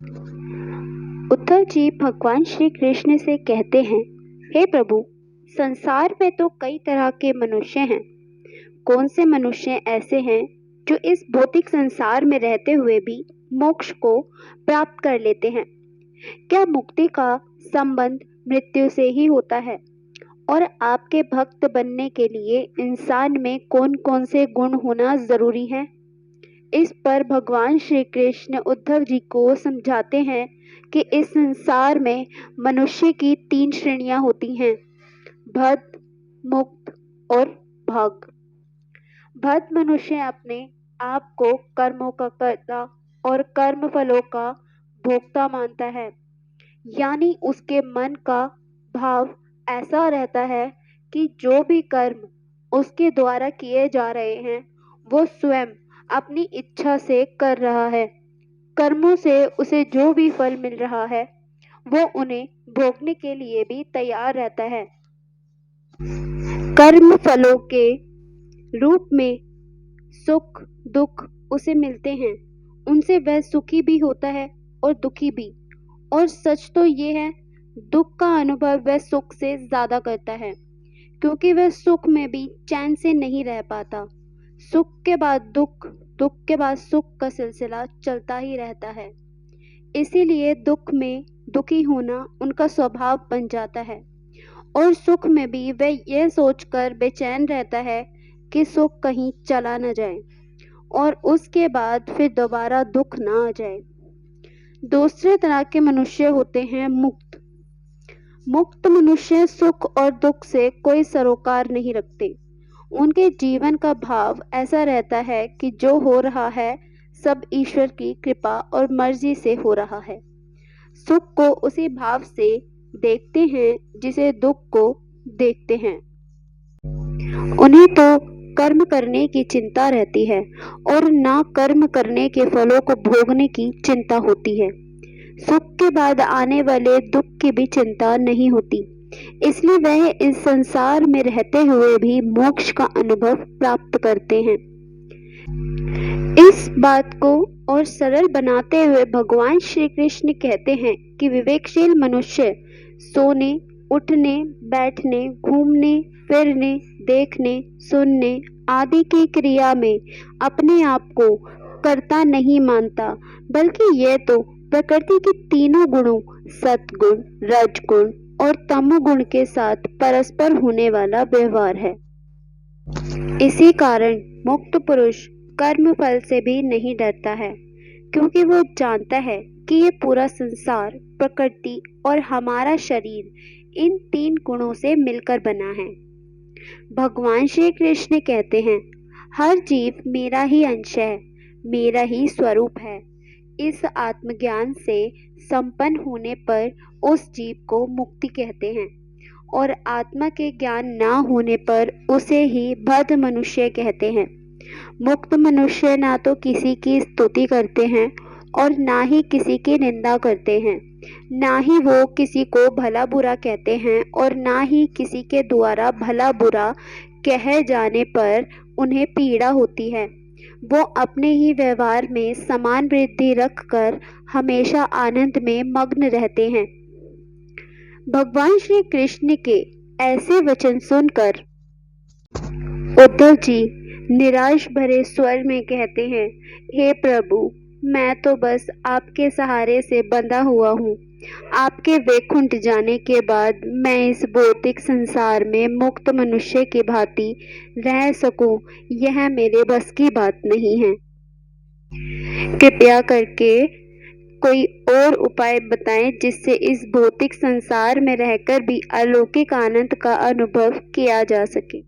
उद्धव जी भगवान श्री कृष्ण से कहते हैं, हे प्रभु, संसार में तो कई तरह के मनुष्य हैं। कौन से मनुष्य ऐसे हैं जो इस भौतिक संसार में रहते हुए भी मोक्ष को प्राप्त कर लेते हैं? क्या मुक्ति का संबंध मृत्यु से ही होता है? और आपके भक्त बनने के लिए इंसान में कौन कौन से गुण होना जरूरी है? इस पर भगवान श्री कृष्ण उद्धव जी को समझाते हैं कि इस संसार में मनुष्य की 3 श्रेणियां होती हैं: भक्त, मुक्त और भाग। भक्त मनुष्य अपने आप को कर्मों का कर्ता और कर्म फलों का भोक्ता मानता है, यानी उसके मन का भाव ऐसा रहता है कि जो भी कर्म उसके द्वारा किए जा रहे हैं वो स्वयं अपनी इच्छा से कर रहा है। कर्मों से उसे जो भी फल मिल रहा है वो उन्हें भोगने के लिए भी तैयार रहता है। कर्म फलों के रूप में सुख दुख उसे मिलते हैं, उनसे वह सुखी भी होता है और दुखी भी। और सच तो ये है, दुख का अनुभव वह सुख से ज्यादा करता है, क्योंकि वह सुख में भी चैन से नहीं रह पाता। सुख के बाद दुख, दुख के बाद सुख का सिलसिला चलता ही रहता है। इसीलिए दुख में दुखी होना उनका स्वभाव बन जाता है और सुख में भी वह यह सोचकर बेचैन रहता है कि सुख कहीं चला न जाए और उसके बाद फिर दोबारा दुख ना आ जाए। दूसरे तरह के मनुष्य होते हैं मुक्त। मुक्त मनुष्य सुख और दुख से कोई सरोकार नहीं रखते। उनके जीवन का भाव ऐसा रहता है कि जो हो रहा है सब ईश्वर की कृपा और मर्जी से हो रहा है। सुख को उसी भाव से देखते हैं जिसे दुख को देखते हैं। उन्हें तो कर्म करने की चिंता रहती है और ना कर्म करने के फलों को भोगने की चिंता होती है। सुख के बाद आने वाले दुख की भी चिंता नहीं होती, इसलिए वह इस संसार में रहते हुए भी मोक्ष का अनुभव प्राप्त करते हैं। इस बात को और सरल बनाते हुए भगवान श्री कृष्ण कहते हैं कि विवेकशील मनुष्य सोने, उठने, बैठने, घूमने, फिरने, देखने, सुनने आदि की क्रिया में अपने आप को कर्ता नहीं मानता, बल्कि यह तो प्रकृति के तीनों गुणों सत्गुण, रजगुण और तमोगुण के साथ परस्पर होने वाला व्यवहार है। इसी कारण मुक्त पुरुष कर्म फल से भी नहीं डरता है, क्योंकि वो जानता है कि ये पूरा संसार, प्रकृति और हमारा शरीर इन 3 गुणों से मिलकर बना है। भगवान श्री कृष्ण कहते हैं, हर जीव मेरा ही अंश है, मेरा ही स्वरूप है। इस आत्मज्ञान से संपन्न होने पर उस जीव को मुक्ति कहते हैं और आत्मा के ज्ञान ना होने पर उसे ही बद्ध मनुष्य कहते हैं। मुक्त मनुष्य ना तो किसी की स्तुति करते हैं और ना ही किसी की निंदा करते हैं, ना ही वो किसी को भला बुरा कहते हैं और ना ही किसी के द्वारा भला बुरा कहे जाने पर उन्हें पीड़ा होती है। वो अपने ही व्यवहार में समान वृद्धि रखकर हमेशा आनंद में मग्न रहते हैं। भगवान श्री कृष्ण के ऐसे वचन सुनकर उद्धव जी निराश भरे स्वर में कहते हैं, हे प्रभु, मैं तो बस आपके सहारे से बंधा हुआ हूँ। आपके वैकुंठ जाने के बाद मैं इस भौतिक संसार में मुक्त मनुष्य की भांति रह सकूं, यह मेरे बस की बात नहीं है। कृपया करके कोई और उपाय बताएं जिससे इस भौतिक संसार में रहकर भी अलौकिक आनंद का अनुभव किया जा सके।